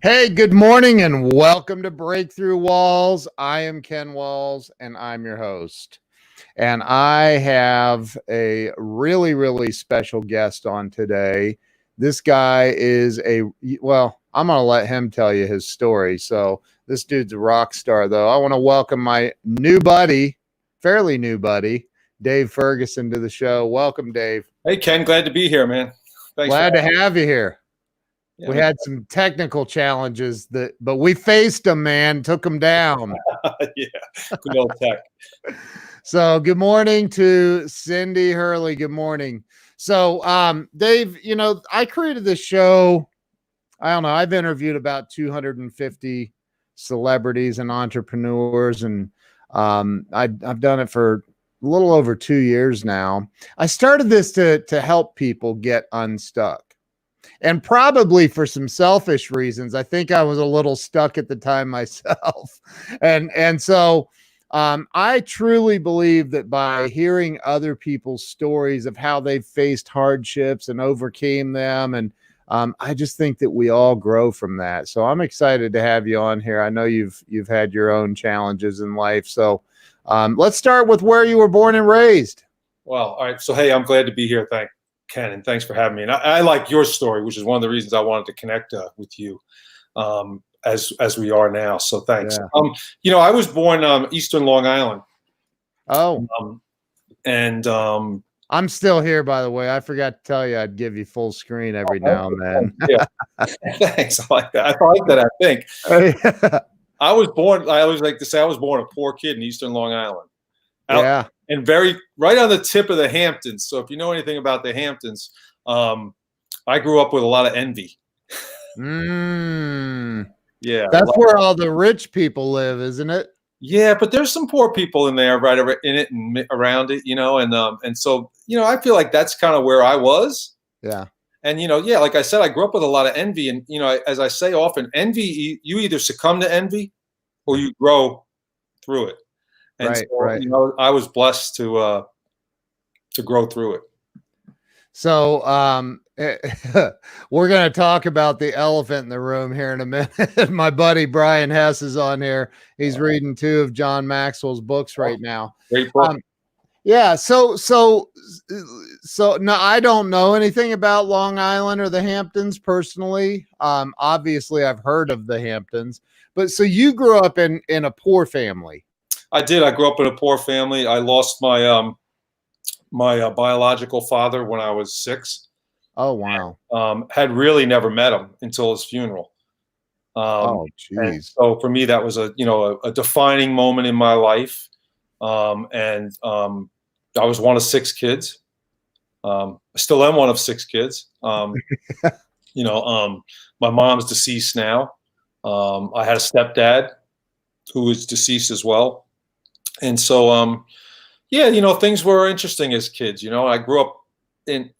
Hey, good morning and welcome to Breakthrough Walls. I am Ken Walls and I'm your host. And I have a really special guest on today. This guy is I'm going to let him tell you his story. So this dude's a rock star, though. I want to welcome my new buddy, fairly new buddy, Dave Ferguson, to the show. Welcome, Dave. Hey, Ken, glad to be here, man. Thanks. Glad to have you here. Yeah, we had some technical challenges but we faced them, man, took them down. Yeah, good old tech. So good morning to Cindy Hurley. Good morning. So Dave, I created this show. I don't know. I've interviewed about 250 celebrities and entrepreneurs, and I've done it for a little over 2 years now. I started this to help people get unstuck. And probably for some selfish reasons. I think I was a little stuck at the time myself. And so I truly believe that by hearing other people's stories of how they've faced hardships and overcame them, and I just think that we all grow from that. So I'm excited to have you on here. I know you've had your own challenges in life. So let's start with where you were born and raised. Well, all right. So, hey, I'm glad to be here. Ken, and thanks for having me. And I like your story, which is one of the reasons I wanted to connect with you as we are now. So thanks. Yeah. I was born Eastern Long Island. Oh. And I'm still here, by the way. I forgot to tell you I'd give you full screen every now and then. Yeah. Thanks. I like that. I like that, I think. I was born, I always like to say I was born a poor kid in Eastern Long Island. Yeah. And right on the tip of the Hamptons. So if you know anything about the Hamptons, I grew up with a lot of envy. Yeah. That's where all the rich people live, isn't it? Yeah, but there's some poor people in there, right in it and around it, and so, I feel like that's kind of where I was. Yeah. And, like I said, I grew up with a lot of envy. And, as I say often, envy, you either succumb to envy or you grow through it. And right. I was blessed to grow through it. So we're going to talk about the elephant in the room here in a minute. My buddy Brian Hess is on here. He's reading 2 of John Maxwell's books right now. Great book. Yeah. So no, I don't know anything about Long Island or the Hamptons personally. Obviously I've heard of the Hamptons, but so you grew up in a poor family. I did. I grew up in a poor family. I lost my my biological father when I was 6. Oh, wow. Had really never met him until his funeral. Oh, geez. So for me, that was a defining moment in my life. And I was one of 6 kids. I still am one of 6 kids. My mom's deceased now. I had a stepdad who is deceased as well. And so, things were interesting as kids. I grew up in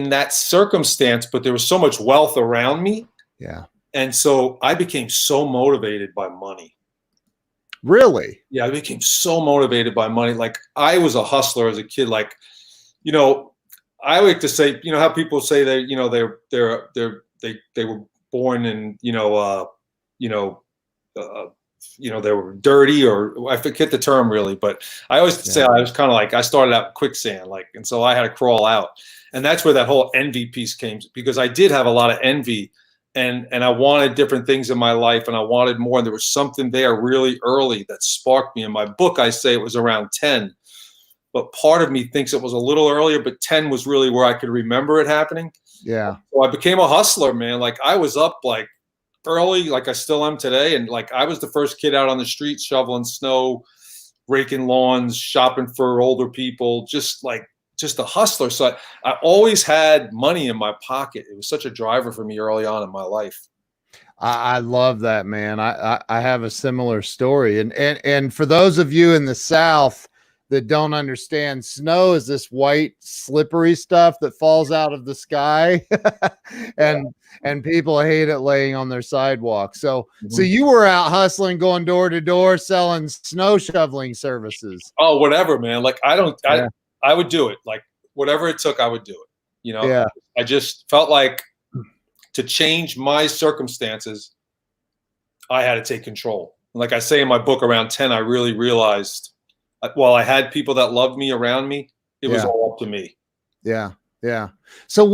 that circumstance, but there was so much wealth around me. Yeah. And so I became so motivated by money. Really? Yeah, I became so motivated by money. Like I was a hustler as a kid. Like, I like to say, how people say that, they were born in, they were dirty, or I forget the term really, but I always say I was kind of like, I started out quicksand, and so I had to crawl out. And that's where that whole envy piece came, because I did have a lot of envy and I wanted different things in my life and I wanted more. And there was something there really early that sparked me. In my book, I say it was around 10, but part of me thinks it was a little earlier, but 10 was really where I could remember it happening. Yeah. So I became a hustler, man. Like I was up early, like I still am today. And I was the first kid out on the streets shoveling snow, raking lawns, shopping for older people, just a hustler. So I always had money in my pocket. It was such a driver for me early on in my life. I love that, man. I have a similar story. And for those of you in the South that don't understand, snow is this white slippery stuff that falls out of the sky and people hate it laying on their sidewalk. So you were out hustling, going door to door, selling snow shoveling services. Oh, whatever, man. I would do it. Whatever it took, I would do it. I just felt like to change my circumstances, I had to take control. Like I say in my book, around 10, I really realized, while I had people that loved me around me, it was all up to me. Yeah. Yeah. So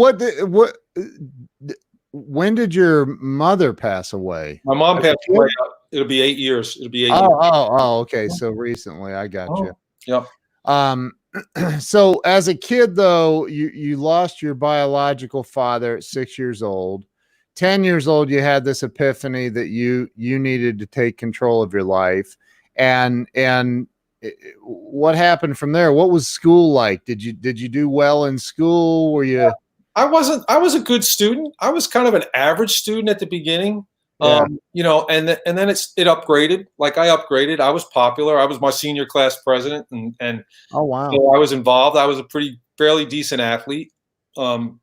when did your mother pass away? My mom passed away. It'll be 8 years. It'll be 8 years. Oh, okay. So recently, I got you. Yep. So as a kid, though, you lost your biological father at 6 years old. 10 years old, you had this epiphany that you needed to take control of your life. And what happened from there? What was school like? Did you do well in school? Were you? I was a good student. I was kind of an average student at the beginning. Yeah. You know, and then it upgraded. Like I upgraded. I was popular. I was my senior class president, and oh wow, so I was involved. I was a fairly decent athlete, and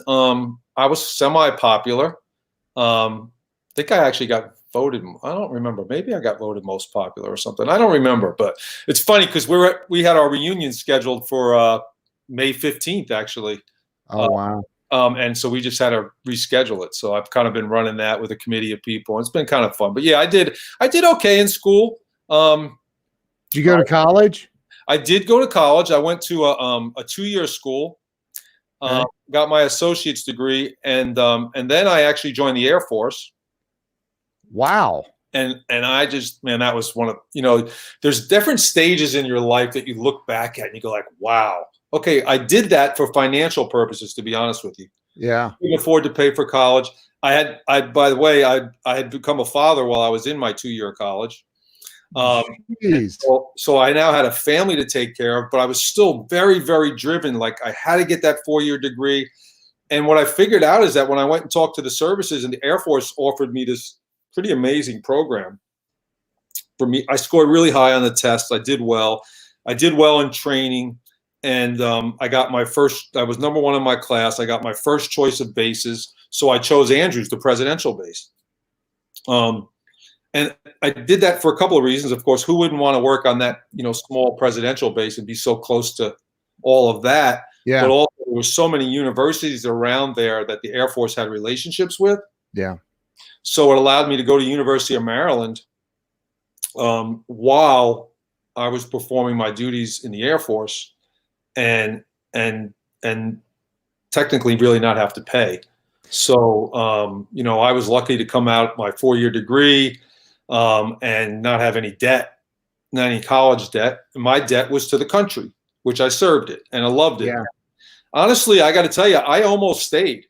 I was semi-popular. I think I actually got voted. I don't remember. Maybe I got voted most popular or something. I don't remember. But it's funny because we had our reunion scheduled for May 15th, actually. Oh wow. And so we just had to reschedule it. So I've kind of been running that with a committee of people. It's been kind of fun. But yeah, I did okay in school. Did you go to college? I did go to college. I went to a 2-year school, got my associate's degree, and then I actually joined the Air Force. Wow. And I just, man, that was one of, you know, there's different stages in your life that you look back at and you go like, wow. Okay, I did that for financial purposes, to be honest with you. Yeah. I couldn't afford to pay for college. By the way, I had become a father while I was in my 2-year college. So I now had a family to take care of, but I was still very, very driven. Like I had to get that 4-year degree. And what I figured out is that when I went and talked to the services, and the Air Force offered me this pretty amazing program for me, I scored really high on the test. I did well. I did well in training. And I was number 1 in my class. I got my first choice of bases. So I chose Andrews, the presidential base. And I did that for a couple of reasons. Of course, who wouldn't want to work on that, you know, small presidential base and be so close to all of that? Yeah. But also there were so many universities around there that the Air Force had relationships with. Yeah. So it allowed me to go to University of Maryland while I was performing my duties in the Air Force. And technically really not have to pay. So, you know, I was lucky to come out my 4-year degree and not have any debt, not any college debt. My debt was to the country, which I served it and I loved it. Yeah. Honestly, I got to tell you, I almost stayed.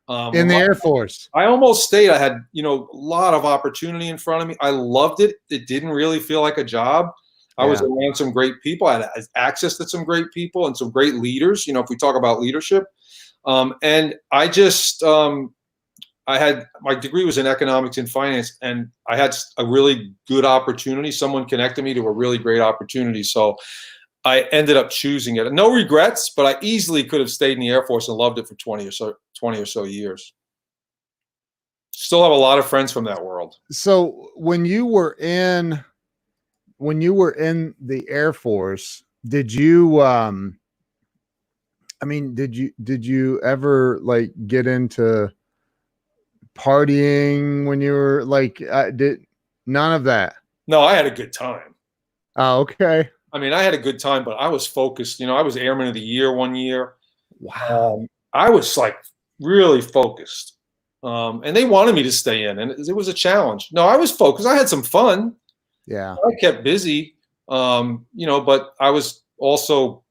In the Air Force. I almost stayed. I had, you know, a lot of opportunity in front of me. I loved it. It didn't really feel like a job. I was around some great people. I had access to some great people and some great leaders, you know, if we talk about leadership. And I just, I had, my degree was in economics and finance, and I had a really good opportunity. Someone connected me to a really great opportunity. So I ended up choosing it. No regrets, but I easily could have stayed in the Air Force and loved it for 20 or so years. Still have a lot of friends from that world. So when you were in the Air Force, did you did you ever like get into partying when you were like did none of that? No, I had a good time. Oh, okay. I mean, I had a good time, but I was focused. You know, I was Airman of the Year one year. Wow. I was like really focused. And they wanted me to stay in, and it was a challenge. No, I was focused. I had some fun. Yeah. I kept busy, you know, but I was also,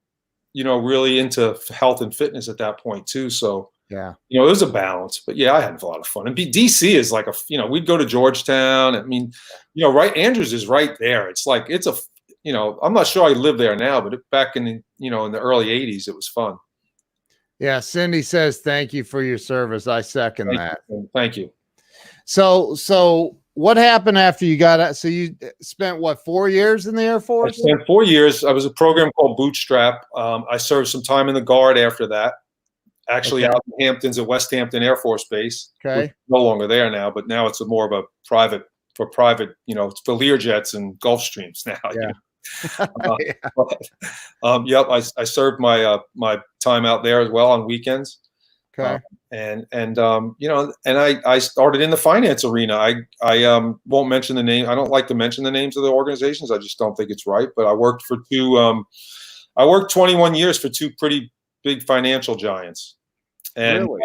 you know, really into health and fitness at that point too. So, yeah, you know, it was a balance, but yeah, I had a lot of fun. And DC is like you know, we'd go to Georgetown. I mean, you know, right. Andrews is right there. It's like, you know, I'm not sure I live there now, but back in, you know, in the early 80s, it was fun. Yeah. Cindy says, thank you for your service. I second that. Thank you. So what happened after you got out? So you spent what, 4 years in the Air Force? I spent 4 years. I was a program called Bootstrap. I served some time in the Guard after that. Actually, out in Hamptons at West Hampton Air Force Base. Okay. No longer there now, but now it's more of a private, you know, it's for Learjets and Gulfstreams now. Yeah. You know? Yep. I served my my time out there as well on weekends. Okay. You know, and I started in the finance arena. I won't mention the name. I don't like to mention the names of the organizations. I just don't think it's right. But I worked for I worked 21 years for two pretty big financial giants. And Really?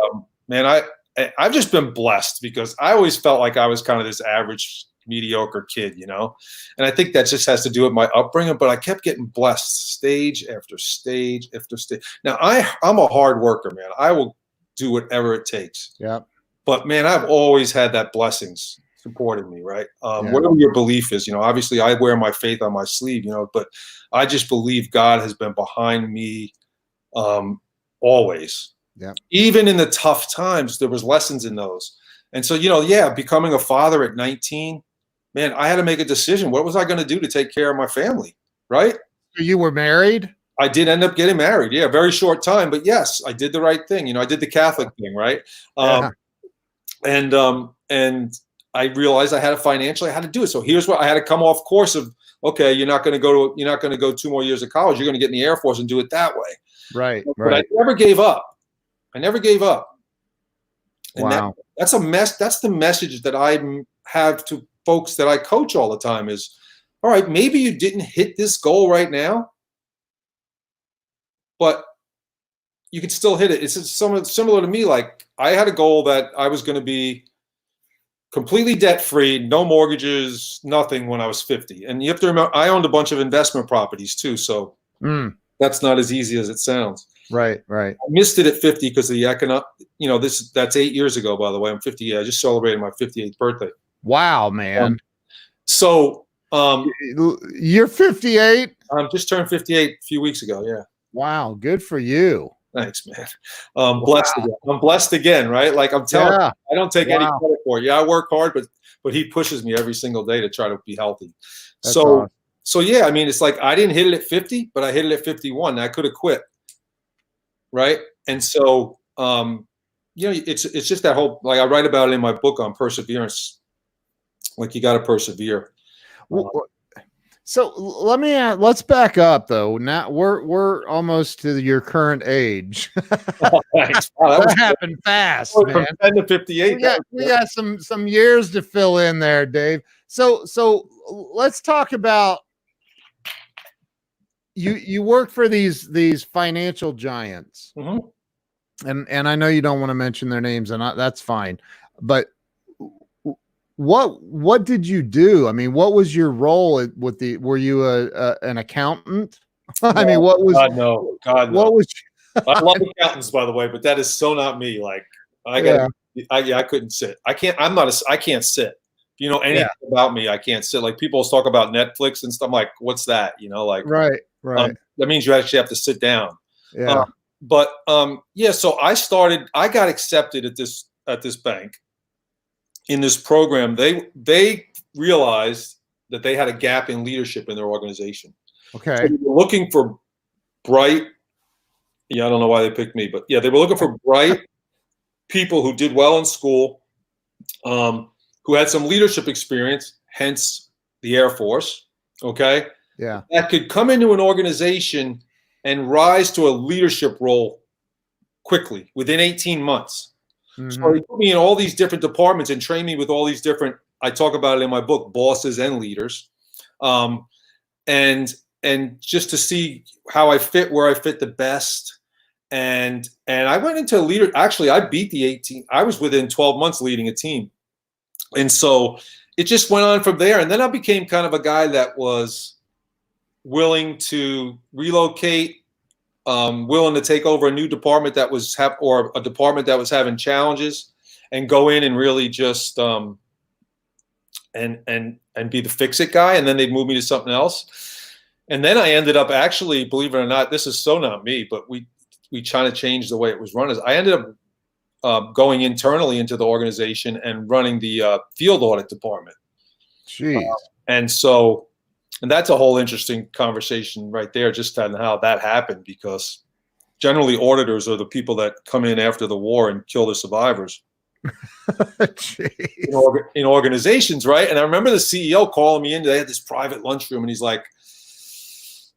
man, I've just been blessed because I always felt like I was kind of this average, mediocre kid, you know? And I think that just has to do with my upbringing, but I kept getting blessed stage after stage after stage. Now, I'm a hard worker, man. I will do whatever it takes. Yeah. But man, I've always had that blessings supporting me, right? Yeah. Whatever your belief is, you know, obviously I wear my faith on my sleeve, you know, but I just believe God has been behind me always. Yeah. Even in the tough times, there was lessons in those. And so, you know, yeah, becoming a father at 19, man, I had to make a decision. What was I going to do to take care of my family, right? So you were married? I did end up getting married. Yeah, very short time, but yes, I did the right thing. You know, I did the Catholic thing, right? Yeah. And I realized I had to do it. So here's what I had to come off course of. Okay, you're not going to go 2 more years of college. You're going to get in the Air Force and do it that way. Right. But I never gave up. And Wow. That's the message that I have to folks that I coach all the time is, all right, maybe you didn't hit this goal right now, but you can still hit it. It's similar to me. Like I had a goal that I was going to be completely debt-free, no mortgages, nothing when I was 50. And you have to remember, I owned a bunch of investment properties too. So that's not as easy as it sounds. Right. I missed it at 50 because of the economic, you know, that's 8 years ago, by the way. I'm 50. I just celebrated my 58th birthday. Wow, man. You're 58? Just turned 58 a few weeks ago. Yeah. Wow. Good for you. Thanks, man. Blessed again. I'm blessed again, right? Like I'm telling you, I don't take any credit for it. Yeah, I work hard, but he pushes me every single day to try to be healthy. That's awesome. So yeah, I mean, it's like I didn't hit it at 50, but I hit it at 51. I could have quit, right? And so, you know, it's just that whole, like I write about it in my book on perseverance. Like you got to persevere. So let's back up though. Now we're almost to your current age. Thanks. Wow, that happened fast, man. From 10 to 58. We got some years to fill in there, Dave. So let's talk about you work for these financial giants. Mm-hmm. And I know you don't want to mention their names, and that's fine. But what did you do? I mean, what was your role with were you an accountant? I mean, what was God no. What was I love accountants, by the way, but that is so not me. Like I couldn't sit. I can't sit. If you know anything about me, I can't sit. Like people talk about Netflix and stuff. I'm like, what's that? You know, like right. That means you actually have to sit down. Yeah. So I got accepted at this bank. In this program, they realized that they had a gap in leadership in their organization. Okay. So they were looking for bright. Yeah, I don't know why they picked me, but yeah, they were looking for bright people who did well in school, who had some leadership experience, hence the Air Force. Okay. Yeah. That could come into an organization and rise to a leadership role quickly within 18 months. Mm-hmm. So he put me in all these different departments and trained me with all these different, I talk about it in my book, bosses and leaders. And just to see how I fit, where I fit the best. And I went into leader. Actually, I beat the 18. I was within 12 months leading a team. And so it just went on from there. And then I became kind of a guy that was willing to relocate, willing to take over a new department or a department that was having challenges, and go in and really just and be the fix-it guy. And then they'd move me to something else. And then I ended up actually, believe it or not, this is so not me, but we trying to change the way it was run. I ended up going internally into the organization and running the field audit department. Jeez. And that's a whole interesting conversation right there, just on how that happened, because generally auditors are the people that come in after the war and kill the survivors in organizations, right? And I remember the CEO calling me in. They had this private lunchroom, and he's like,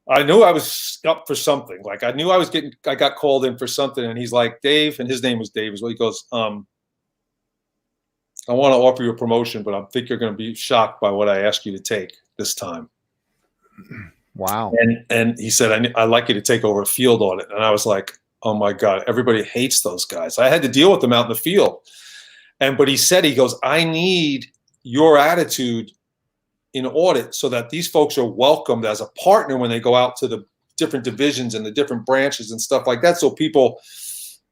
I knew I was up for something. Like I knew I got called in for something, and he's like, Dave, and his name was Dave as well. He goes, I want to offer you a promotion, but I think you're going to be shocked by what I ask you to take this time. Wow. And he said, I'd like you to take over a field audit. And I was like, oh my God, everybody hates those guys. I had to deal with them out in the field. But he said, he goes, I need your attitude in audit so that these folks are welcomed as a partner when they go out to the different divisions and the different branches and stuff like that. So people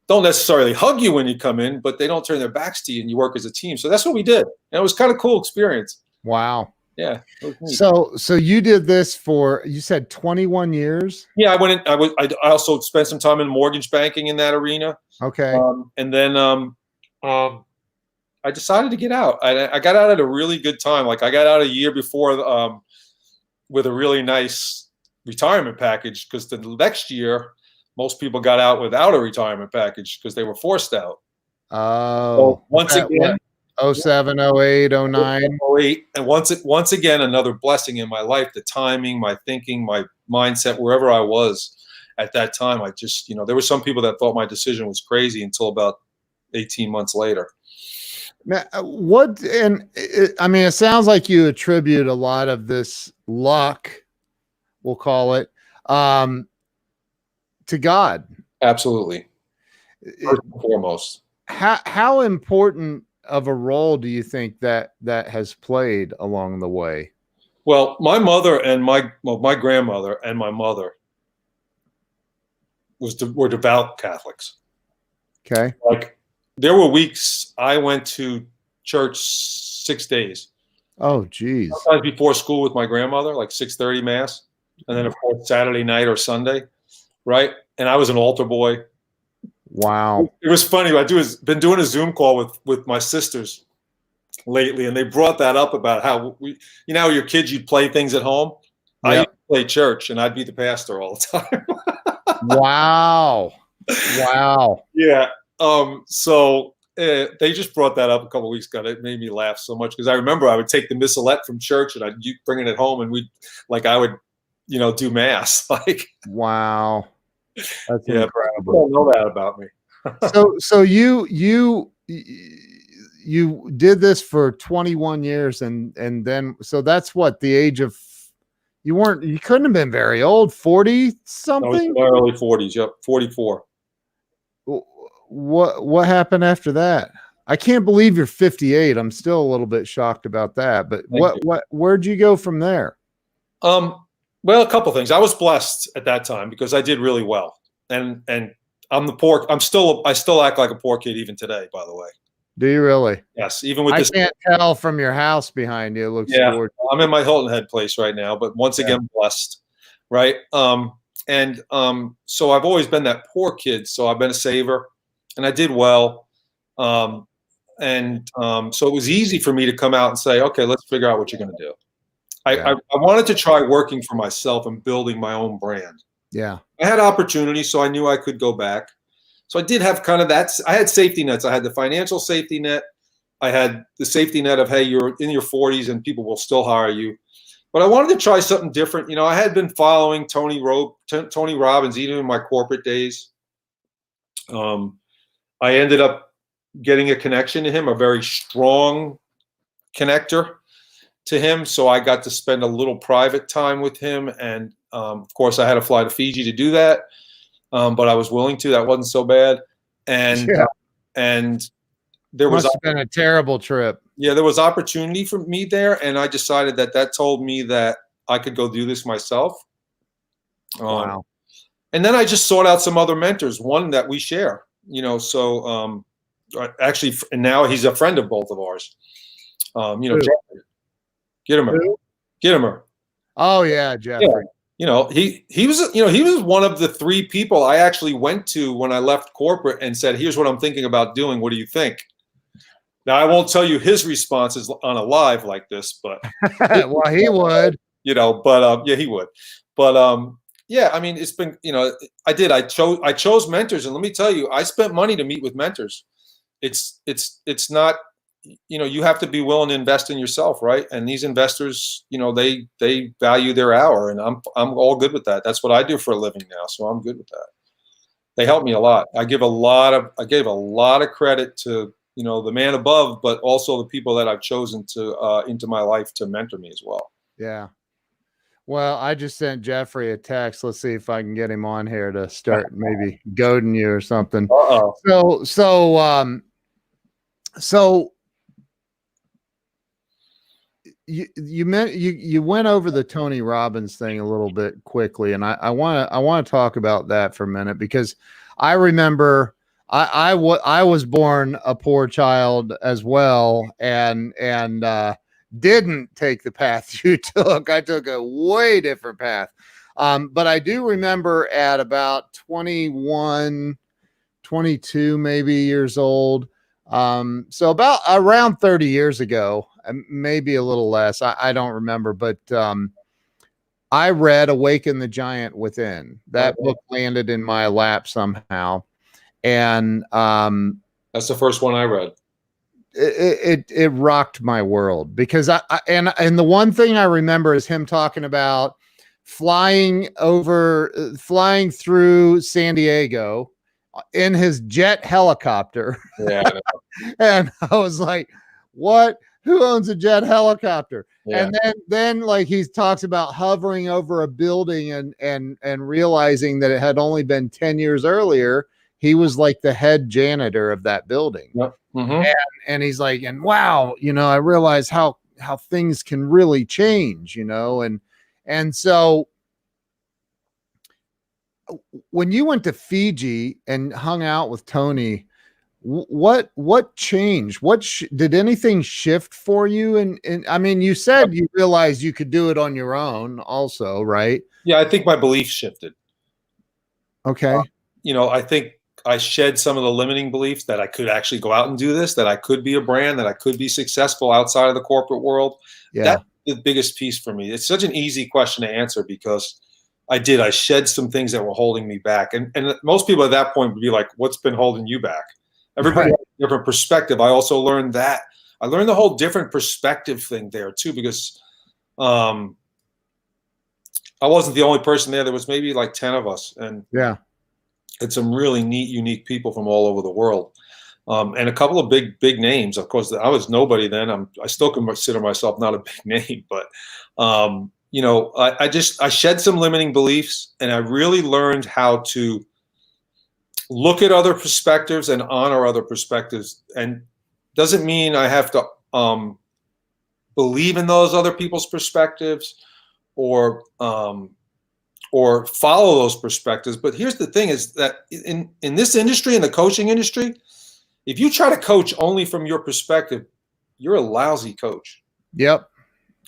don't necessarily hug you when you come in, but they don't turn their backs to you and you work as a team. So that's what we did. And it was kind of cool experience. Wow. Yeah. So you did this for, you said 21 years? Yeah. I went in, I also spent some time in mortgage banking in that arena. Okay. And then, I decided to get out. I got out at a really good time. Like I got out a year before with a really nice retirement package, because the next year, most people got out without a retirement package because they were forced out. Oh, so once again, 07, 08, 09. 08. And once again, another blessing in my life, the timing, my thinking, my mindset, wherever I was at that time. I just, there were some people that thought my decision was crazy until about 18 months later. Now, it sounds like you attribute a lot of this luck, we'll call it, to God. Absolutely. First and foremost. How important of a role do you think that has played along the way? Well, my mother and my grandmother and my mother were devout Catholics. Okay. Like, there were weeks I went to church 6 days. Oh, geez. Sometimes before school with my grandmother, like 6:30 mass. And then, of course, Saturday night or Sunday, right? And I was an altar boy. Wow. It was funny. Been doing a Zoom call with my sisters lately, and they brought that up about how your kids, you'd play things at home. Yep. I used to play church, and I'd be the pastor all the time. Wow. Wow. Yeah. So they just brought that up a couple of weeks ago. It made me laugh so much because I remember I would take the missalette from church and I'd bring it home, and I would, do mass. Like, wow, that's incredible. People don't know that about me. So you did this for 21 years, and then so that's what the age of you couldn't have been very old, 40 something. I was in my early 40s. Yep, 44. What happened after that? I can't believe you're 58. I'm still a little bit shocked about that. But where'd you go from there? Well, a couple things. I was blessed at that time because I did really well, and I still act like a poor kid even today. By the way. Do you really? Yes. Even with I can't tell from your house behind you. It looks gorgeous. I'm in my Hilton Head place right now, but once again, blessed, right? So I've always been that poor kid. So I've been a saver. And I did well. So it was easy for me to come out and say, okay, let's figure out what you're going to do. I wanted to try working for myself and building my own brand. Yeah. I had opportunities, so I knew I could go back. So I did have kind of that. I had safety nets. I had the financial safety net. I had the safety net of, hey, you're in your 40s and people will still hire you. But I wanted to try something different. I had been following Tony Robbins even in my corporate days. I ended up getting a connection to him, a very strong connector to him. So I got to spend a little private time with him. And of course, I had to fly to Fiji to do that. But I was willing to. That wasn't so bad. And there must have been a terrible trip. Yeah, there was opportunity for me there. And I decided that told me that I could go do this myself. Wow. And then I just sought out some other mentors, one that we share. Actually, and now he's a friend of both of ours. Jeffrey. Gittimer. Oh yeah, Jeffrey. Yeah. He was one of the 3 people I actually went to when I left corporate and said, here's what I'm thinking about doing. What do you think? Now I won't tell you his responses on a live like this, but well, he would. He would. But yeah, I mean, it's been, I chose mentors, and let me tell you, I spent money to meet with mentors. It's not, you have to be willing to invest in yourself, right? And these investors, they value their hour, and I'm all good with that. That's what I do for a living now, so I'm good with that. They help me a lot. I gave a lot of credit to the man above, but also the people that I've chosen to into my life to mentor me as well. Yeah. Well, I just sent Jeffrey a text. Let's see if I can get him on here to start maybe goading you or something. Uh-oh. So you went over the Tony Robbins thing a little bit quickly, and I want to talk about that for a minute, because I remember I was born a poor child as well, and didn't take the path you took. I took a way different path. But I do remember at about 21, 22 maybe years old. So about around 30 years ago, maybe a little less. I don't remember, but I read Awaken the Giant Within. That book landed in my lap somehow. And that's the first one I read. It rocked my world, because and the one thing I remember is him talking about flying through San Diego in his jet helicopter. Yeah. And I was like, what? Who owns a jet helicopter? Yeah. And then like he talks about hovering over a building and realizing that it had only been 10 years earlier. He was like the head janitor of that building. Yep. Mm-hmm. And he's like, and wow, I realize how things can really change, and so when you went to Fiji and hung out with Tony, what changed? Did anything shift for you? And I mean, you said you realized you could do it on your own also, right? Yeah, I think my belief shifted. Okay. I think I shed some of the limiting beliefs that I could actually go out and do this, that I could be a brand, that I could be successful outside of the corporate world. Yeah. That's the biggest piece for me. It's such an easy question to answer, because I shed some things that were holding me back. And most people at that point would be like, what's been holding you back? Everybody has a different perspective. I also learned that. I learned the whole different perspective thing there too, because I wasn't the only person there. There was maybe like 10 of us. And yeah, it's some really neat, unique people from all over the world. And a couple of big names. Of course, I was nobody then. I still consider myself not a big name, but I shed some limiting beliefs, and I really learned how to look at other perspectives and honor other perspectives. And doesn't mean I have to believe in those other people's perspectives or follow those perspectives. But here's the thing, is that in this industry, in the coaching industry, if you try to coach only from your perspective, you're a lousy coach. Yep.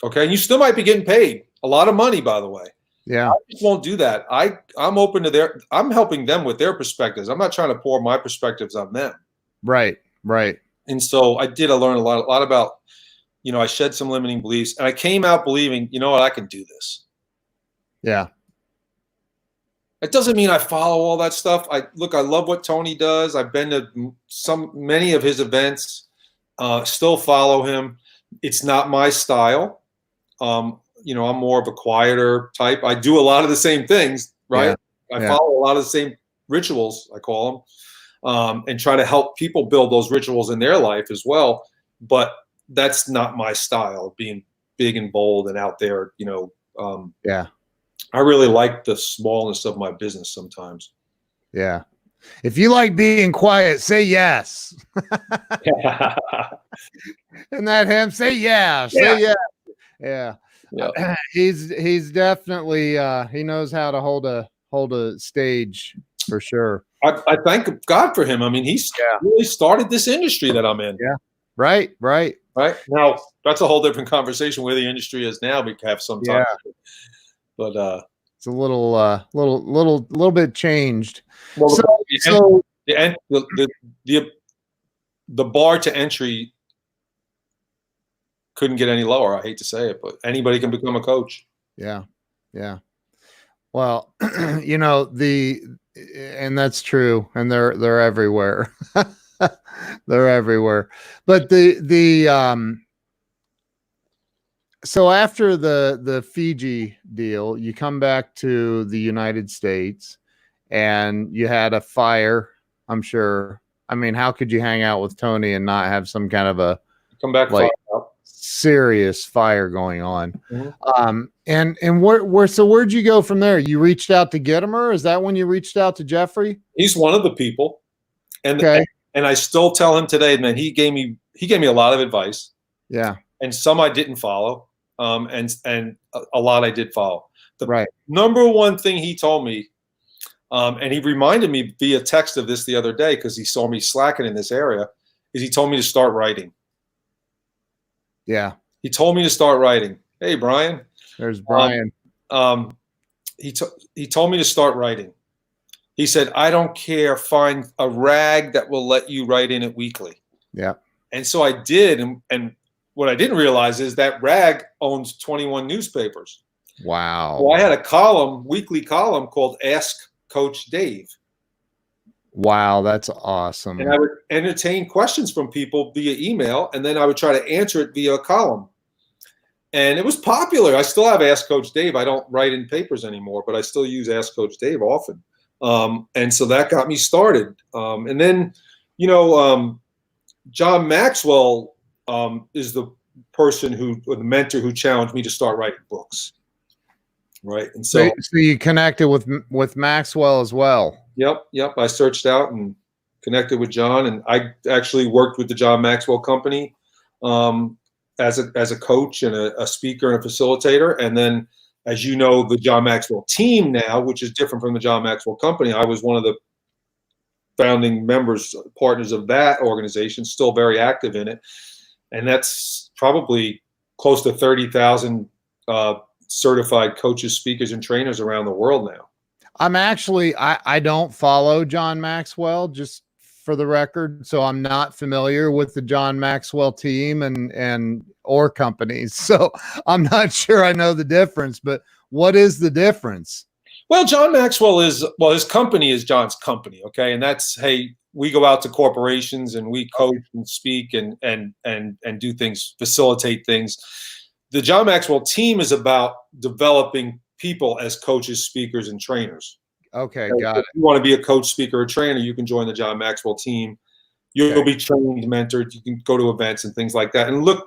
Okay. And you still might be getting paid a lot of money, by the way. Yeah. I just won't do that. I'm open to I'm helping them with their perspectives. I'm not trying to pour my perspectives on them. Right. Right. And so I learn a lot about, I shed some limiting beliefs, and I came out believing, I can do this. Yeah. It doesn't mean I follow all that stuff. I love what Tony does. I've been to many of his events, still follow him. It's not my style. I'm more of a quieter type. I do a lot of the same things, right? Yeah. I follow a lot of the same rituals, I call them, and try to help people build those rituals in their life as well. But that's not my style, being big and bold and out there, yeah. I really like the smallness of my business sometimes. Yeah. If you like being quiet, say yes. Isn't that him? Say yeah. Say yeah. Yeah. Yeah. He's definitely he knows how to hold a stage for sure. I thank God for him. I mean, he's really started this industry that I'm in. Yeah. Right. Now that's a whole different conversation where the industry is now. We have some time. Yeah. But it's a little bit changed. Well, the bar to entry couldn't get any lower. I hate to say it, but anybody can become a coach. Yeah. Yeah. Well, and that's true. And they're everywhere. They're everywhere. But so after the Fiji deal, you come back to the United States and you had a fire, I'm sure. I mean, how could you hang out with Tony and not have some kind of a Come back, like find out. serious fire going on? Mhm. And where'd you go from there? You reached out to Gittimer? Is that when you reached out to Jeffrey? He's one of the people, and Okay. and I still tell him today, man. He gave me a lot of advice, Yeah. and some I didn't follow, and a lot I did follow. The Right. number one thing he told me, and he reminded me via text of this the other day because he saw me slacking in this area, is he told me to start writing. Yeah. He told me to start writing. Hey, Brian. There's Brian. He told me to start writing. He said, I don't care. Find a rag that will let you write in it weekly. Yeah. And so I did. And what I didn't realize is that rag owns 21 newspapers. Wow. Well, I had a weekly column called Ask Coach Dave. Wow, that's awesome. And I would entertain questions from people via email, and then I would try to answer it via a column. And it was popular. I still have Ask Coach Dave. I don't write in papers anymore, but I still use Ask Coach Dave often. And so that got me started. And then, John Maxwell is the person or the mentor who challenged me to start writing books. Right. And so you connected with Maxwell as well. Yep. I searched out and connected with John, and I actually worked with the John Maxwell Company as a coach and a speaker and a facilitator. And then, as you know, the John Maxwell team now, which is different from the John Maxwell Company, I was one of the founding partners of that organization, still very active in it. And that's probably close to 30,000 certified coaches, speakers, and trainers around the world now. I'm actually, I don't follow John Maxwell, just for the record. So I'm not familiar with the John Maxwell team or companies. So I'm not sure I know the difference, but what is the difference? Well, John Maxwell his company is John's company. Okay. And that's, hey, we go out to corporations and we coach and speak and do things, facilitate things. The John Maxwell team is about developing people as coaches, speakers, and trainers. Okay, got it. If you want to be a coach, speaker, or trainer, you can join the John Maxwell team. You'll be trained, mentored. You can go to events and things like that. And look,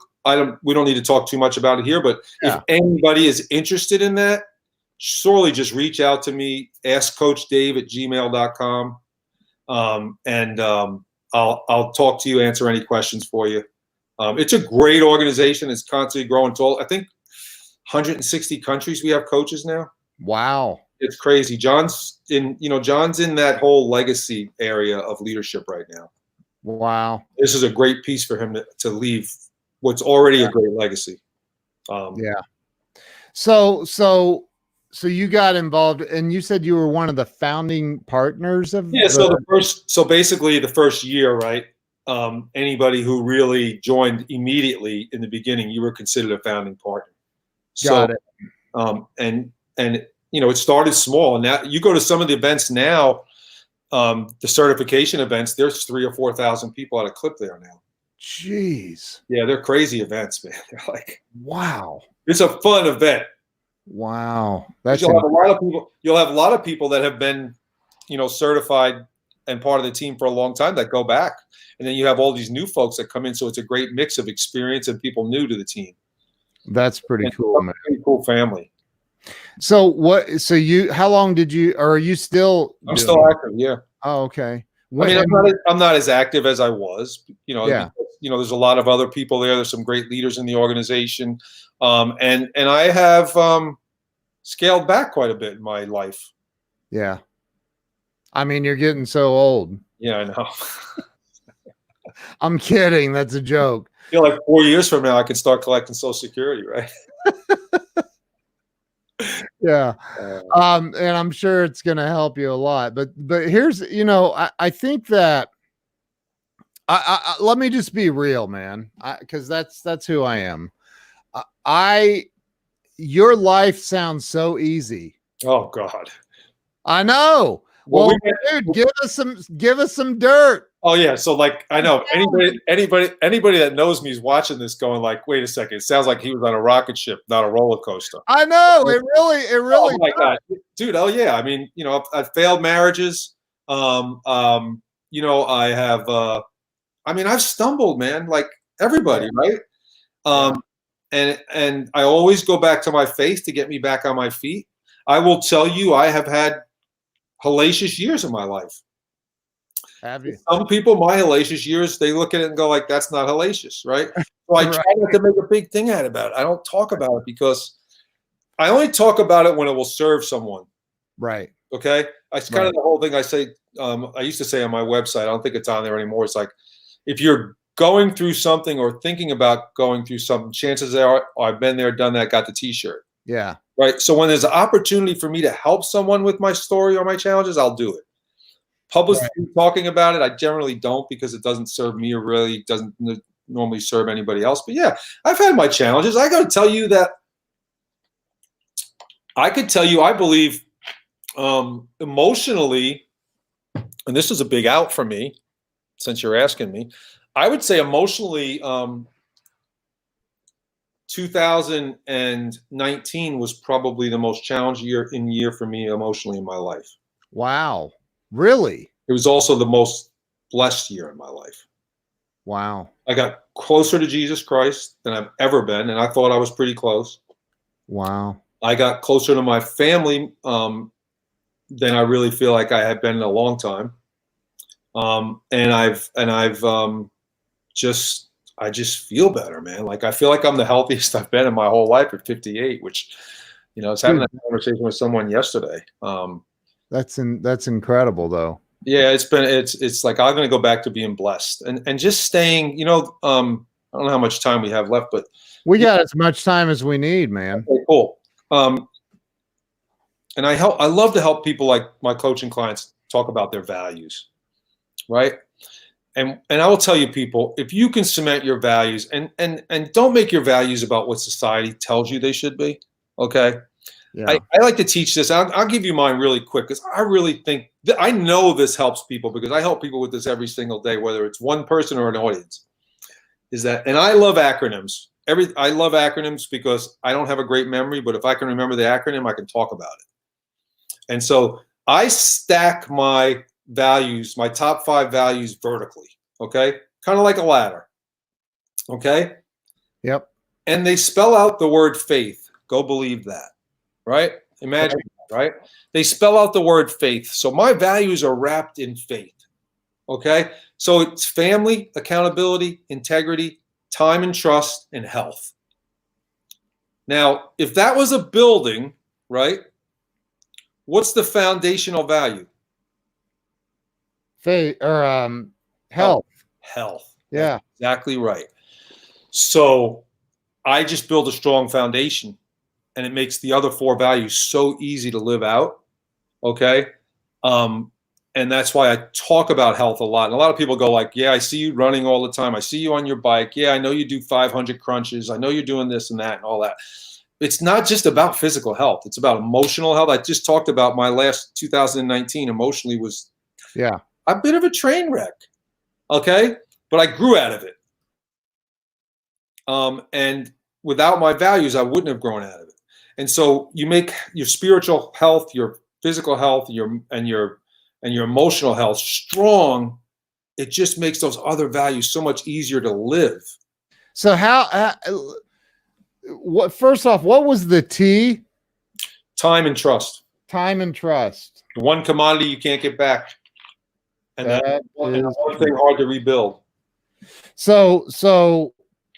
we don't need to talk too much about it here, but if anybody is interested in that, surely just reach out to me, askcoachdave@gmail.com. And I'll talk to you, answer any questions for you. It's a great organization. It's constantly growing. I think 160 countries we have coaches now. Wow. It's crazy. John's in that whole legacy area of leadership right now. Wow. This is a great piece for him to leave what's already a great legacy. So you got involved, and you said you were one of the founding partners of So basically the first year, right? Anybody who really joined immediately in the beginning, you were considered a founding partner. Got it. And it started small, and now you go to some of the events now, the certification events. There's 3,000 or 4,000 people at a clip there now. Jeez. Yeah, they're crazy events, man. They're like, wow. It's a fun event. Wow. You'll have a lot of people. You'll have a lot of people that have been, certified and part of the team for a long time that go back, and then you have all these new folks that come in. So it's a great mix of experience and people new to the team. That's pretty cool, man. Pretty cool family. So how long did you, or are you still? I'm still active. Yeah. Oh, okay. I'm not as active as I was, because, there's a lot of other people there. There's some great leaders in the organization. And I have scaled back quite a bit in my life. Yeah. I mean, you're getting so old. Yeah, I know. I'm kidding. That's a joke. Like 4 years from now, I can start collecting Social Security, right? Yeah. And I'm sure it's going to help you a lot, but here's, I think that let me just be real, man. Cause that's who I am. Your life sounds so easy. Oh God. I know. Well, Well, dude, give us some dirt. oh yeah, so like I know anybody that knows me is watching this going like, wait a second, it sounds like he was on a rocket ship, not a roller coaster. I know it really Oh my God, dude. Oh yeah. I mean, I've failed marriages. I have. I mean, I've stumbled, man. Like everybody, right? And I always go back to my faith to get me back on my feet. I will tell you, I have had hellacious years in my life. Have you? Some people, my hellacious years, they look at it and go like, "That's not hellacious," right? So I try not to make a big thing out about it. I don't talk about it because I only talk about it when it will serve someone. Right. Okay. It's kind of the whole thing I say. I used to say on my website, I don't think it's on there anymore. It's like, if you're going through something or thinking about going through something, chances are, I've been there, done that, got the t-shirt. Yeah. Right. So when there's an opportunity for me to help someone with my story or my challenges, I'll do it. Publicly talking about it, I generally don't, because it doesn't serve me, or really doesn't normally serve anybody else. But yeah, I've had my challenges. I got to tell you that I could tell you, I believe emotionally, and this is a big out for me, since you're asking me, I would say emotionally, 2019 was probably the most challenging year for me emotionally in my life. Wow. Really? It was also the most blessed year in my life. Wow. I got closer to Jesus Christ than I've ever been, and I thought I was pretty close. Wow. I got closer to my family than I really feel like I had been in a long time. And I just feel better, man. Like, I feel like I'm the healthiest I've been in my whole life at 58, which, I was having a conversation with someone yesterday. That's incredible though. Yeah, it's like, I'm going to go back to being blessed and just staying, I don't know how much time we have left, but we got as much time as we need, man. Okay, cool. And I love to help people, like my coaching clients, talk about their values, right? And I will tell you, people, if you can cement your values and don't make your values about what society tells you they should be, okay? Yeah. I like to teach this. I'll give you mine really quick, because I really think I know this helps people, because I help people with this every single day, whether it's one person or an audience. And I love acronyms. I love acronyms because I don't have a great memory, but if I can remember the acronym, I can talk about it. And so I stack my values, my top 5 values, vertically. Okay. Kind of like a ladder. Okay. Yep. And they spell out the word faith. Go believe that. Right. Imagine that, right? They spell out the word faith. So my values are wrapped in faith. Okay. So it's family, accountability, integrity, time and trust, and health. Now, if that was a building, right? What's the foundational value? Faith or health. Health. Yeah. That's exactly right. So I just build a strong foundation, and it makes the other 4 values so easy to live out. Okay. And that's why I talk about health a lot. And a lot of people go like, yeah, I see you running all the time. I see you on your bike. Yeah, I know you do 500 crunches. I know you're doing this and that and all that. It's not just about physical health. It's about emotional health. I just talked about my last 2019 emotionally was a bit of a train wreck. Okay. But I grew out of it. And without my values, I wouldn't have grown out of it. And so you make your spiritual health, your physical health, and your emotional health strong. It just makes those other values so much easier to live. So first off, what was the T? Time and trust. Time and trust. The one commodity you can't get back. And that one thing hard to rebuild. So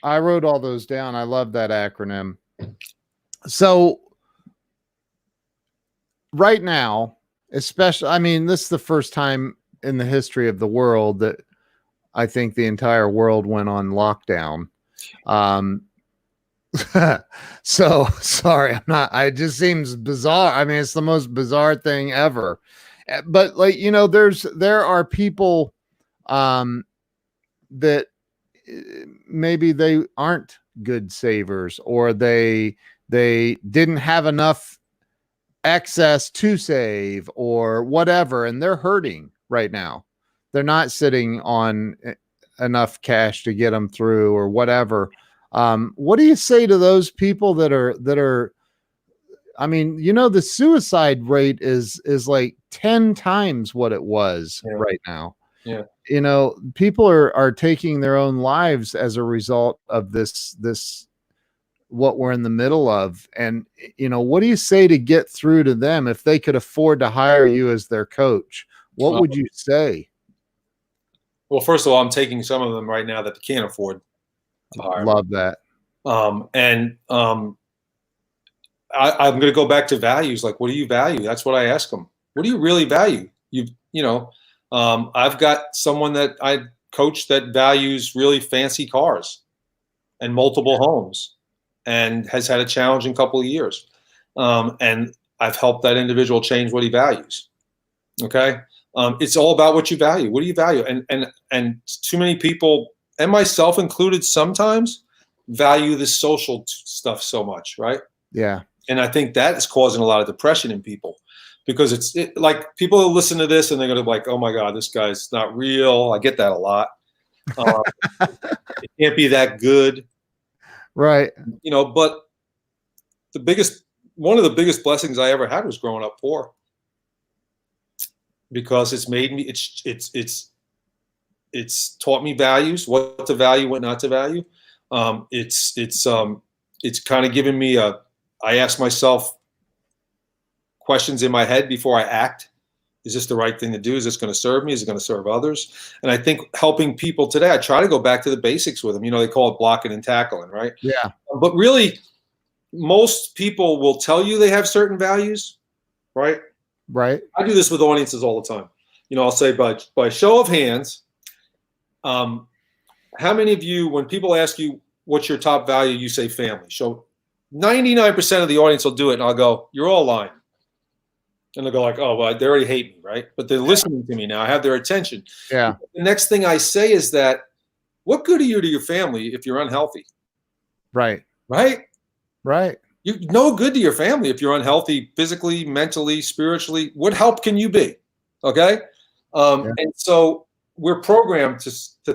I wrote all those down. I love that acronym. So right now, especially, I mean, this is the first time in the history of the world that I think the entire world went on lockdown. So sorry, it just seems bizarre. I mean, it's the most bizarre thing ever. But like, there are people that maybe they aren't good savers, or they didn't have enough excess to save or whatever, and they're hurting right now. They're not sitting on enough cash to get them through or whatever. What do you say to those people that are, I mean, the suicide rate is like 10 times what it was right now. Yeah. People are taking their own lives as a result of this what we're in the middle of. And what do you say to get through to them if they could afford to hire you as their coach? What would you say? Well, first of all, I'm taking some of them right now that they can't afford to hire. Love that. I'm going to go back to values. Like, what do you value? That's what I ask them. What do you really value? I've got someone that I coach that values really fancy cars and multiple homes and has had a challenging couple of years. And I've helped that individual change what he values. Okay. It's all about what you value. What do you value? And too many people, and myself included, sometimes value the social stuff so much. Right. Yeah. And I think that is causing a lot of depression in people, because like people who listen to this and they're going to be like, oh my God, this guy's not real. I get that a lot. It can't be that good. Right. But one of the biggest blessings I ever had was growing up poor, because it's made me, it's taught me values, what to value, what not to value. It's kind of given me I ask myself questions in my head before I act. Is this the right thing to do? Is this going to serve me? Is it going to serve others? And I think helping people today, I try to go back to the basics with them. They call it blocking and tackling, right? Yeah. But really, most people will tell you they have certain values, right? Right. I do this with audiences all the time. I'll say by show of hands, how many of you, when people ask you what's your top value, you say family? 99% of the audience will do it, and I'll go, you're all lying. And they'll go like, oh, well, they already hate me, right? But they're listening to me now. I have their attention. Yeah. The next thing I say is that, what good are you to your family if you're unhealthy? Right. Right? Right. You're no good to your family if you're unhealthy physically, mentally, spiritually. What help can you be? Okay? And so we're programmed to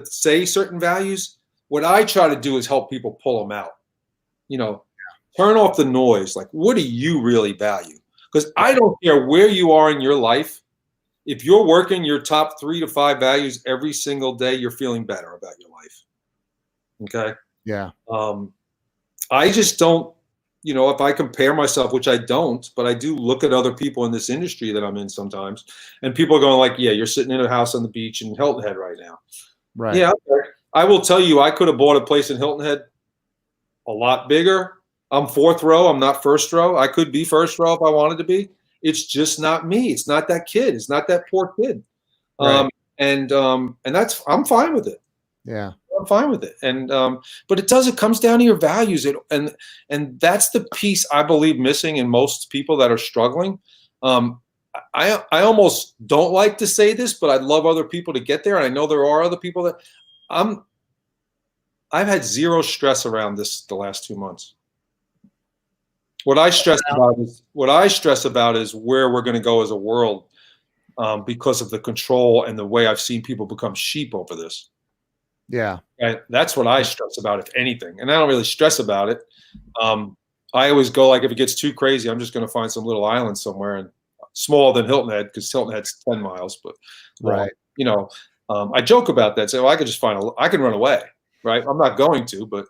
say certain values. What I try to do is help people pull them out. Turn off the noise. Like, what do you really value? Because I don't care where you are in your life. If you're working your top 3 to 5 values every single day, you're feeling better about your life. Okay? Yeah. I just don't, if I compare myself, which I don't, but I do look at other people in this industry that I'm in sometimes, and people are going like, yeah, you're sitting in a house on the beach in Hilton Head right now. Right. Yeah. Okay. I will tell you, I could have bought a place in Hilton Head a lot bigger. I'm 4th row. I'm not 1st row. I could be 1st row if I wanted to be. It's just not me. It's not that kid. It's not that poor kid. Right. And I'm fine with it. Yeah. I'm fine with it. And but it comes down to your values. And that's the piece I believe missing in most people that are struggling. I almost don't like to say this, but I'd love other people to get there. And I know there are other people that I've had zero stress around this the last 2 months. What I stress about is where we're going to go as a world, because of the control and the way I've seen people become sheep over this. Yeah. And that's what I stress about, if anything. And I don't really stress about it. I always go like, if it gets too crazy, I'm just going to find some little island somewhere, and smaller than Hilton Head, because Hilton Head's 10 miles. But right. I joke about that. Say, well, I could just I can run away. Right. I'm not going to, but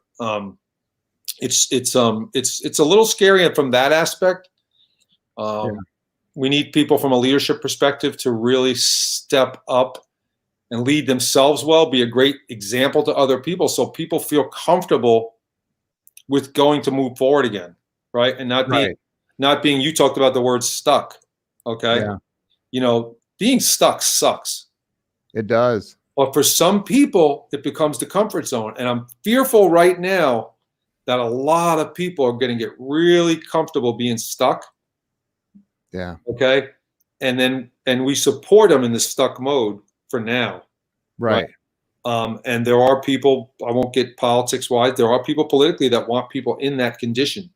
it's a little scary from that aspect. We need people from a leadership perspective to really step up and lead themselves well, be a great example to other people, so people feel comfortable with going to move forward again, right? And not being, you talked about the word stuck, okay? Yeah. Being stuck sucks. It does. But for some people, it becomes the comfort zone. And I'm fearful right now that a lot of people are going to get really comfortable being stuck. Yeah. Okay. And we support them in the stuck mode for now. Right. And there are people, I won't get politics wise, there are people politically that want people in that condition.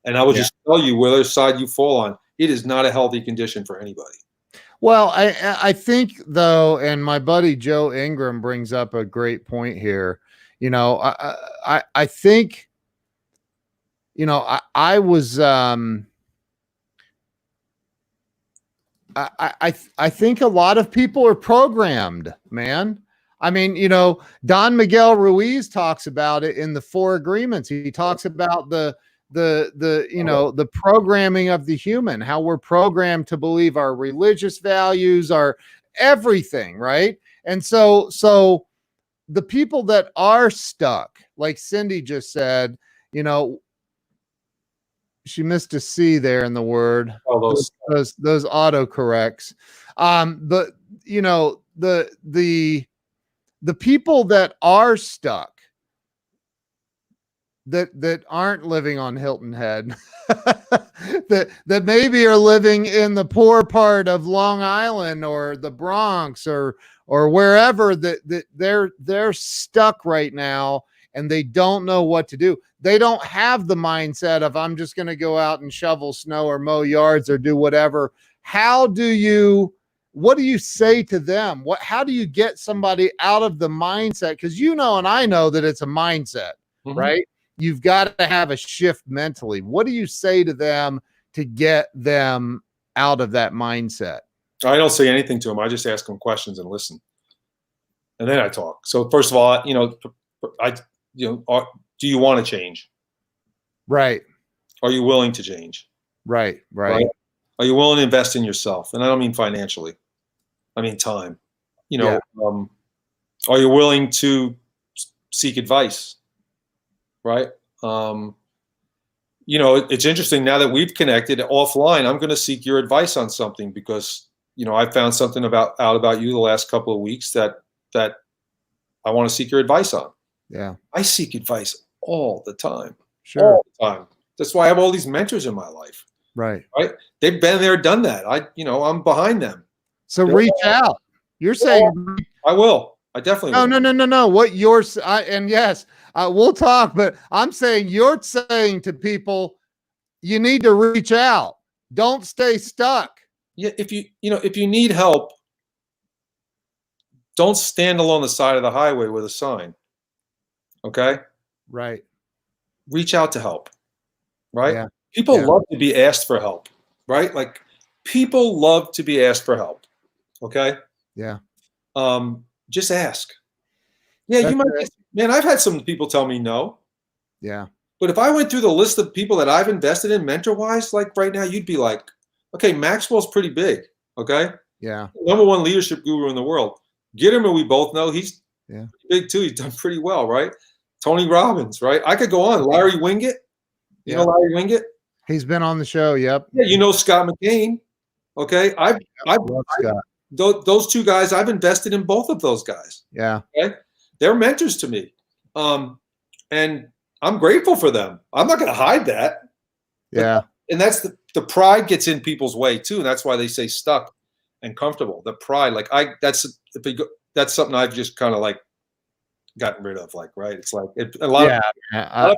And I will just tell you, whether side you fall on, it is not a healthy condition for anybody. Well, I think though, and my buddy Joe Ingram brings up a great point here. You know, I think, you know, I was I think a lot of people are programmed, man. I mean, you know, Don Miguel Ruiz talks about it in the Four Agreements. He talks about the you know, the programming of the human, how we're programmed to believe our religious values, our everything, right? And so the people that are stuck, like Cindy just said, you know, she missed a C there in the word. All Those autocorrects. But you know, the people that are stuck, that aren't living on Hilton Head, that maybe are living in the poor part of Long Island or the Bronx or wherever, that they're stuck right now and they don't know what to do. They don't have the mindset of, I'm just going to go out and shovel snow or mow yards or do whatever. What do you say to them? How do you get somebody out of the mindset? Because you know, and I know that it's a mindset, right? You've got to have a shift mentally. What do you say to them to get them out of that mindset? I don't say anything to them. I just ask them questions and listen, and then I talk. So first of all, you know, do you want to change? Right. Are you willing to change? Right. Are you willing to invest in yourself? And I don't mean financially. I mean time. You know, are you willing to seek advice? Right. You know, it's interesting now that we've connected offline. I'm going to seek your advice on something because, you know, I found something out about you the last couple of weeks that I want to seek your advice on. Yeah. I seek advice all the time. Sure. All the time. That's why I have all these mentors in my life. Right. Right. They've been there, done that. I'm behind them. So reach out. You're saying I will. I definitely will. No. What you're and yes, we'll talk, but I'm saying you're saying to people, you need to reach out. Don't stay stuck. Yeah, if you need help, don't stand along the side of the highway with a sign. Okay? Right. Reach out to help. Right? Yeah. People love to be asked for help, right? Like people love to be asked for help. Okay? Yeah. Just ask. Yeah, you might man, I've had some people tell me no. Yeah. But if I went through the list of people that I've invested in mentor-wise, like right now, you'd be like, okay, Maxwell's pretty big. Okay. Yeah. #1 leadership guru in the world. Gittimer, we both know he's big too. He's done pretty well, right? Tony Robbins, right? I could go on. Larry Winget. You know Larry Winget? He's been on the show. Yep. Yeah, you know Scott McCain. Okay. I've love Scott. Those two guys, I've invested in both of those guys. Yeah. Okay? They're mentors to me. And I'm grateful for them. I'm not going to hide that. Yeah. And that's the pride gets in people's way too. And that's why they say stuck and comfortable. The pride, like that's something I've just kind of like gotten rid of. Like, right. It's like a lot of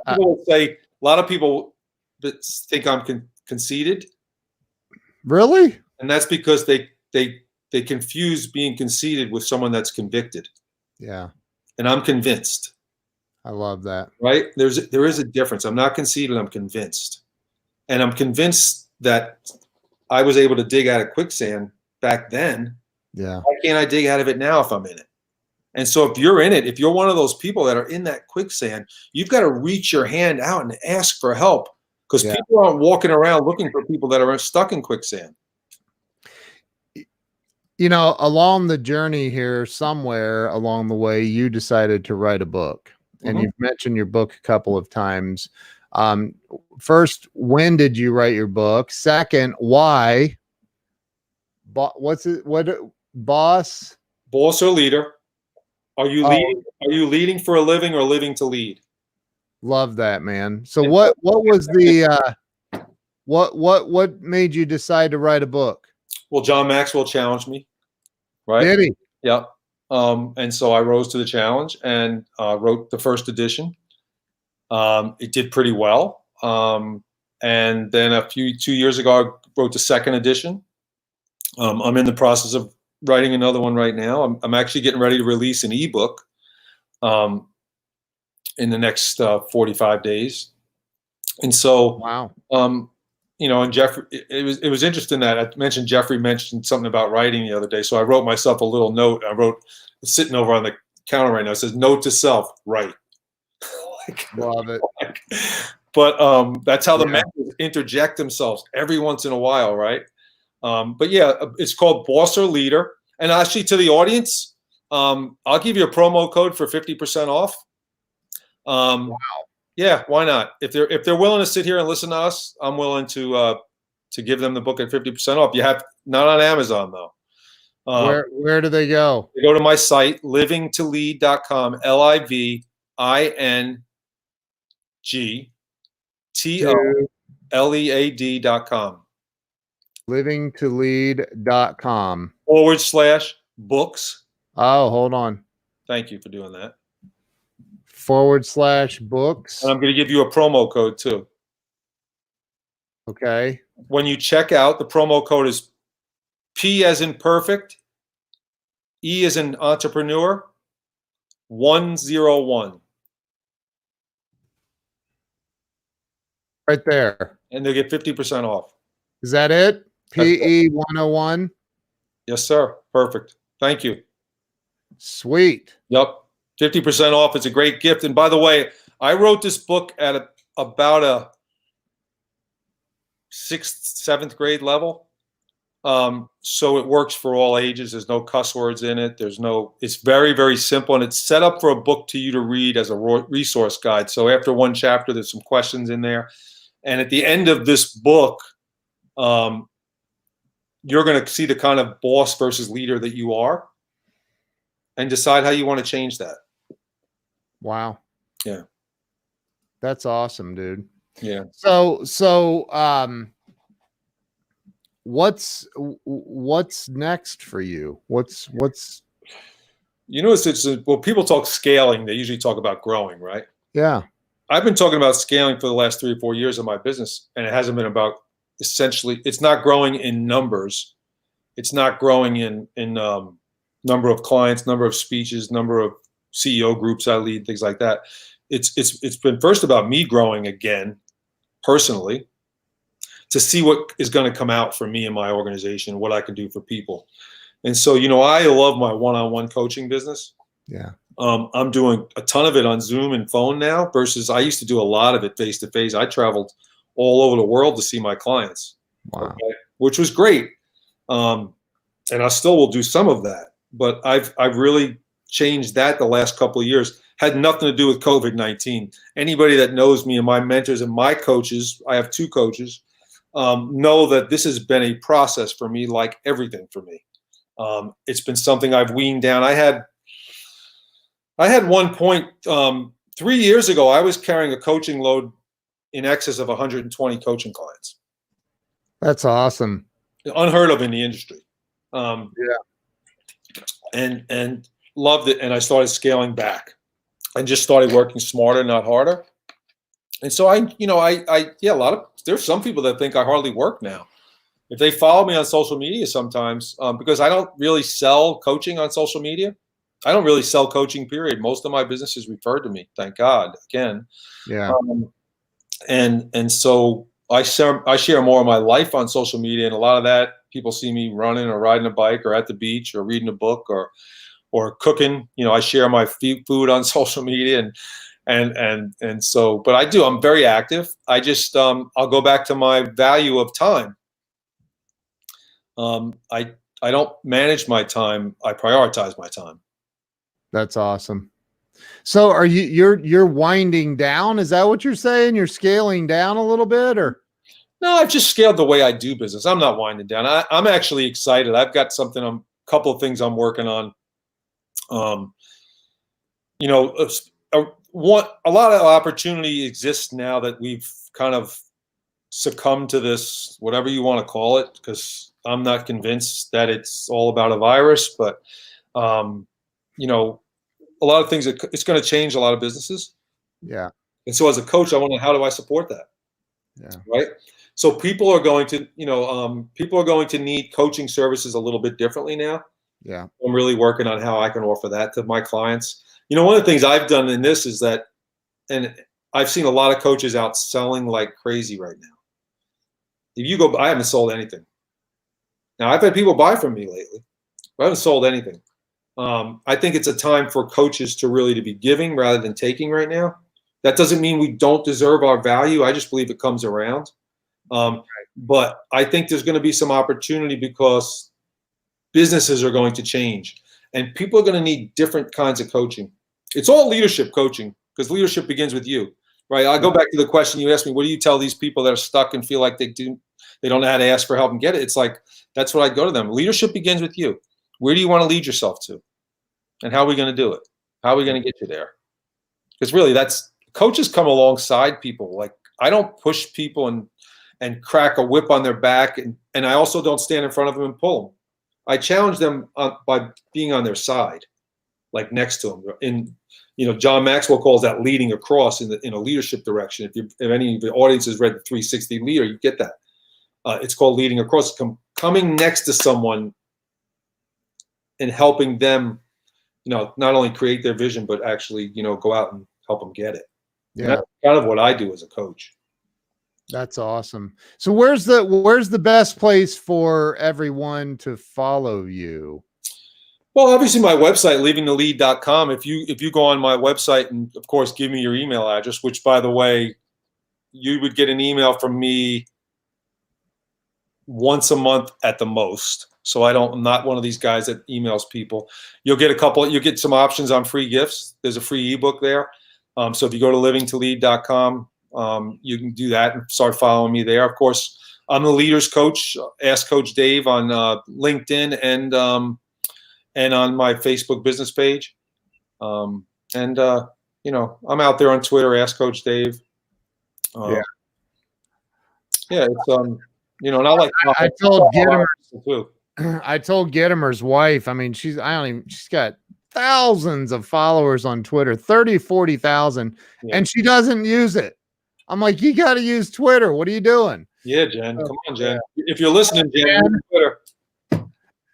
people will say, a lot of people think I'm conceited. Really? And that's because they confuse being conceited with someone that's convicted. Yeah. And I'm convinced. I love that. Right? There is a difference. I'm not conceited, I'm convinced. And I'm convinced that I was able to dig out of quicksand back then. Yeah. Why can't I dig out of it now if I'm in it? And so if you're in it, if you're one of those people that are in that quicksand, you've got to reach your hand out and ask for help because people aren't walking around looking for people that are stuck in quicksand. You know, along the journey here, somewhere along the way, you decided to write a book. And you've mentioned your book a couple of times. First, when did you write your book? Second, why? What's it? What boss? Boss or leader? Are you leading? Are you leading for a living or living to lead? Love that, man. So what was the what made you decide to write a book? Well, John Maxwell challenged me. Right? Did he? Yep. And so I rose to the challenge and wrote the first edition. It did pretty well. And then 2 years ago, I wrote the second edition. I'm in the process of writing another one right now. I'm actually getting ready to release an ebook in the next 45 days. And so, Wow. And Jeffrey, it was interesting that I mentioned Jeffrey mentioned something about writing the other day. So I wrote myself a little note. It's sitting over on the counter right now. It says, "Note to self, write." Love it. But that's how the mentors interject themselves every once in a while, right? But yeah, it's called Boss or Leader. And actually, to the audience, I'll give you a promo code for 50% off. Wow. Yeah, why not? If they're willing to sit here and listen to us, I'm willing to give them the book at 50% off. You have not on Amazon though. Where do they go? They go to my site, livingtolead.com, livingtolead.com. livingtolead.com /books. Oh, hold on. Thank you for doing that. /books. And I'm going to give you a promo code too. Okay. When you check out, the promo code is P as in perfect, E as in entrepreneur, 101. Right there. And they'll get 50% off. Is that it? PE 101. Yes, sir. Perfect. Thank you. Sweet. Yep. 50% off. It's a great gift. And by the way, I wrote this book at about a 6th, 7th grade level. So it works for all ages. There's no cuss words in it. It's very, very simple. And it's set up for a book to you to read as a resource guide. So after one chapter, there's some questions in there. And at the end of this book, you're going to see the kind of boss versus leader that you are and decide how you want to change that. Wow. Yeah. That's awesome, dude. Yeah. So what's next for you? What's it's well, people talk scaling, they usually talk about growing, right? Yeah. I've been talking about scaling for the last 3 or 4 years of my business, and it hasn't been about essentially, it's not growing in numbers. It's not growing in number of clients, number of speeches, number of CEO groups I lead, things like that. It's been first about me growing again, personally, to see what is going to come out for me and my organization, what I can do for people. And so, I love my one-on-one coaching business. Yeah. I'm doing a ton of it on Zoom and phone now versus I used to do a lot of it face-to-face. I traveled all over the world to see my clients, wow. Okay, which was great. And I still will do some of that, but I've really changed that the last couple of years. Had nothing to do with COVID-19. Anybody that knows me and my mentors and my coaches, I have 2 coaches, know that this has been a process for me, like everything for me. It's been something I've weaned down. I had one point 3 years ago, I was carrying a coaching load in excess of 120 coaching clients. That's awesome. Unheard of in the industry. Yeah. And loved it. And I started scaling back and just started working smarter, not harder. And so there's some people that think I hardly work now. If they follow me on social media sometimes, because I don't really sell coaching on social media. I don't really sell coaching, period. Most of my business is referred to me, thank God, again. Yeah. And so I share more of my life on social media, and a lot of that people see me running or riding a bike or at the beach or reading a book or cooking. I share my food on social media and so, but I'm very active. I just I'll go back to my value of time. I don't manage my time. I prioritize my time. That's awesome. So are you're winding down? Is that what you're saying? You're scaling down a little bit, or? No, I've just scaled the way I do business. I'm not winding down. I'm actually excited. I've got a couple of things I'm working on. A lot of opportunity exists now that we've kind of succumbed to this, whatever you want to call it, because I'm not convinced that it's all about a virus, but a lot of things, it's going to change a lot of businesses. Yeah. And so as a coach, I wonder, how do I support that? Yeah. Right. So people are going to, people are going to need coaching services a little bit differently now. Yeah. I'm really working on how I can offer that to my clients. One of the things I've done in this is that, and I've seen a lot of coaches out selling like crazy right now. If you go, I haven't sold anything. Now I've had people buy from me lately, but I haven't sold anything. I think it's a time for coaches to be giving rather than taking right now. That doesn't mean we don't deserve our value. I just believe it comes around. But I think there's going to be some opportunity because businesses are going to change and people are going to need different kinds of coaching. It's all leadership coaching because leadership begins with you, right? I go back to the question you asked me, what do you tell these people that are stuck and feel like they don't know how to ask for help and get it? It's like, that's what I go to them. Leadership begins with you. Where do you want to lead yourself to? And how are we going to do it? How are we going to get you there? Because really coaches come alongside people. Like I don't push people and crack a whip on their back. And I also don't stand in front of them and pull them. I challenge them by being on their side, like next to them. John Maxwell calls that leading across in a leadership direction. If any of the audience has read the 360 Leader, you get that. It's called leading across, coming next to someone and helping them, not only create their vision, but actually, go out and help them get it. Yeah. And that's kind of what I do as a coach. That's awesome. So where's the best place for everyone to follow you? Well, obviously my website, leadingthelead.com. If you go on my website and of course give me your email address, which by the way, you would get an email from me once a month at the most. So I'm not one of these guys that emails people. You'll get some options on free gifts. There's a free ebook there. So if you go to livingtolead.com, you can do that and start following me there. Of course, I'm the Leaders Coach. Ask Coach Dave on LinkedIn and on my Facebook business page. I'm out there on Twitter. Ask Coach Dave. Yeah. It's and I like. I told Gittimer too. I told Gittimer's wife. I mean, she's got thousands of followers on Twitter, 40,000, and she doesn't use it. I'm like, you got to use Twitter. What are you doing? Yeah, Jen. Come on, Jen. If you're listening, Jen, use Twitter.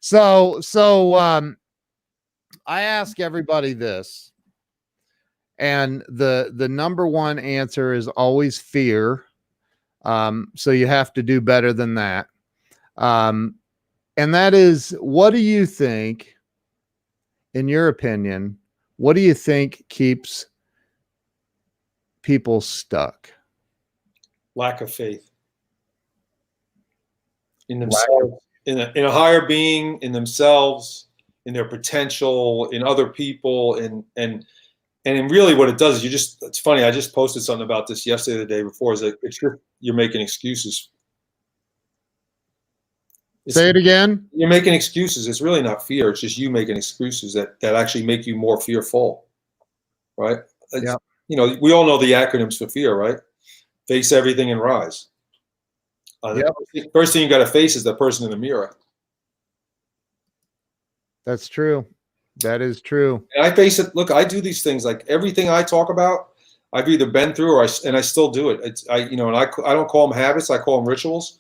So I ask everybody this, and the number one answer is always fear. So you have to do better than that. And that is, what do you think, in your opinion, what do you think keeps people stuck? Lack of faith in themselves, in a higher being, in themselves, in their potential, in other people, and really what it does is it's funny, I just posted something about this yesterday, the day before, is that you're making excuses. Say it again. You're making excuses. It's really not fear. It's just you making excuses that actually make you more fearful, right? Yeah. We all know the acronyms for fear, right? Face everything and rise. First thing you got to face is the person in the mirror. That's true. That is true. And I face it. Look, I do these things, like everything I talk about, I've either been through and I still do it. I don't call them habits. I call them rituals.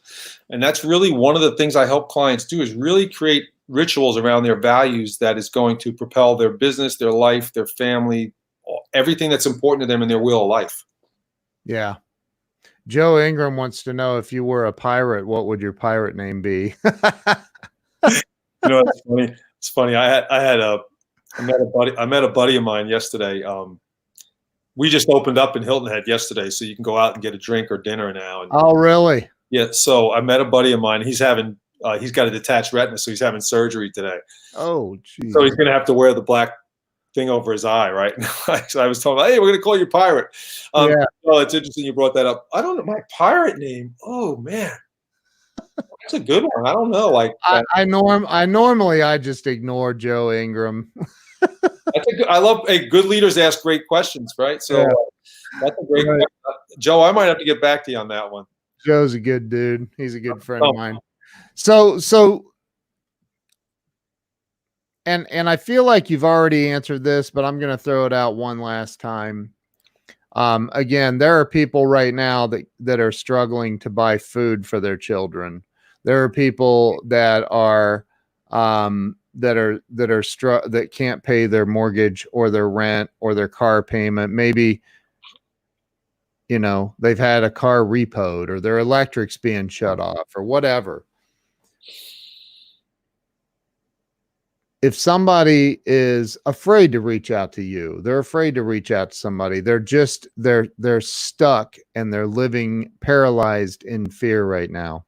And that's really one of the things I help clients do, is really create rituals around their values that is going to propel their business, their life, their family, everything that's important to them in their wheel of life. Yeah. Joe Ingram wants to know, if you were a pirate, what would your pirate name be? It's funny. It's funny. I met a buddy of mine yesterday. We just opened up in Hilton Head yesterday, so you can go out and get a drink or dinner now. Oh, really? Yeah. So I met a buddy of mine. He's got a detached retina, so he's having surgery today. Oh, geez. So he's going to have to wear the black thing over his eye, right? So I was told, hey, we're going to call you Pirate. Oh, it's interesting you brought that up. I don't know my pirate name. Oh man, that's a good one. I don't know. Like I normally just ignore Joe Ingram. I love good leaders ask great questions, right? So that's a great question. Joe, I might have to get back to you on that one. Joe's a good dude. He's a good friend of mine. So and I feel like you've already answered this, but I'm going to throw it out one last time. Again, there are people right now that are struggling to buy food for their children. There are people that are that can't pay their mortgage or their rent or their car payment. Maybe, you know, they've had a car repoed or their electric's being shut off or whatever. If somebody is afraid to reach out to you, they're afraid to reach out to somebody, they're stuck and they're living paralyzed in fear right now.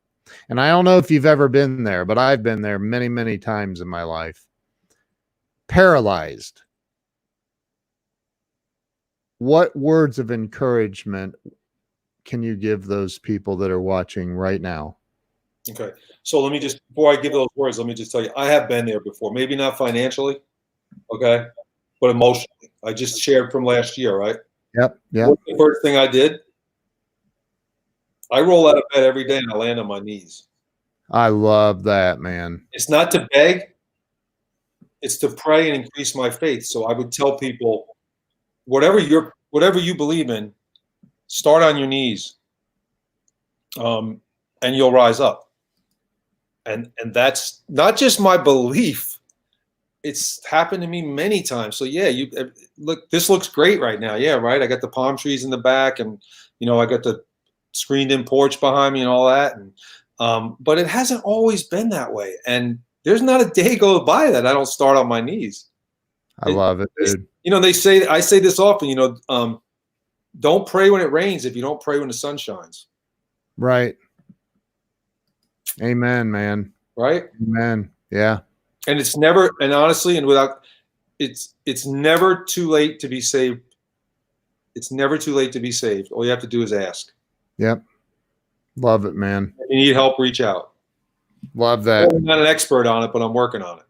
And I don't know if you've ever been there, but I've been there many, many times in my life. Paralyzed. What words of encouragement can you give those people that are watching right now? Okay. So let me just, before I give those words, let me just tell you, I have been there before. Maybe not financially, okay, but emotionally. I just shared from last year, right? Yep. What's the first thing I did? I roll out of bed every day and I land on my knees. I love that, man. It's not to beg, it's to pray and increase my faith. So I would tell people, whatever you believe in, start on your knees, and you'll rise up. And that's not just my belief. It's happened to me many times. So yeah, you look, this looks great right now. Yeah, right. I got the palm trees in the back, and I got the screened in porch behind me and all that. And but it hasn't always been that way. And there's not a day goes by that I don't start on my knees. I love it, dude. I say this often, don't pray when it rains if you don't pray when the sun shines. Right. Amen, man. Right? Amen. Yeah. And it's never, and honestly, and without, it's never too late to be saved. It's never too late to be saved. All you have to do is ask. Yep. Love it, man. If you need help, reach out. Love that. I'm not an expert on it, but I'm working on it.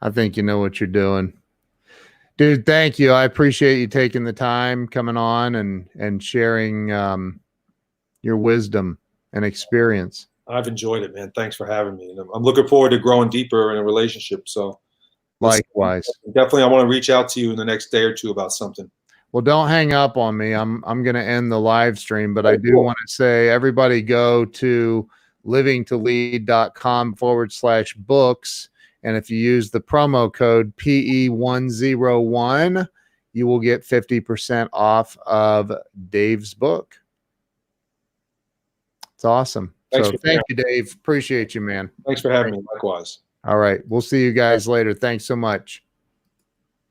I think you know what you're doing. Dude, thank you. I appreciate you taking the time coming on and sharing your wisdom and experience. I've enjoyed it, man. Thanks for having me. And I'm looking forward to growing deeper in a relationship. So likewise. Definitely I want to reach out to you in the next day or two about something. Well, don't hang up on me. I'm going to end the live stream, but I do want to say everybody go to livingtolead.com/books. And if you use the promo code PE101, you will get 50% off of Dave's book. It's awesome. So thank you, Dave. Appreciate you, man. Thanks for having me. Likewise. All right. We'll see you guys later. Thanks so much.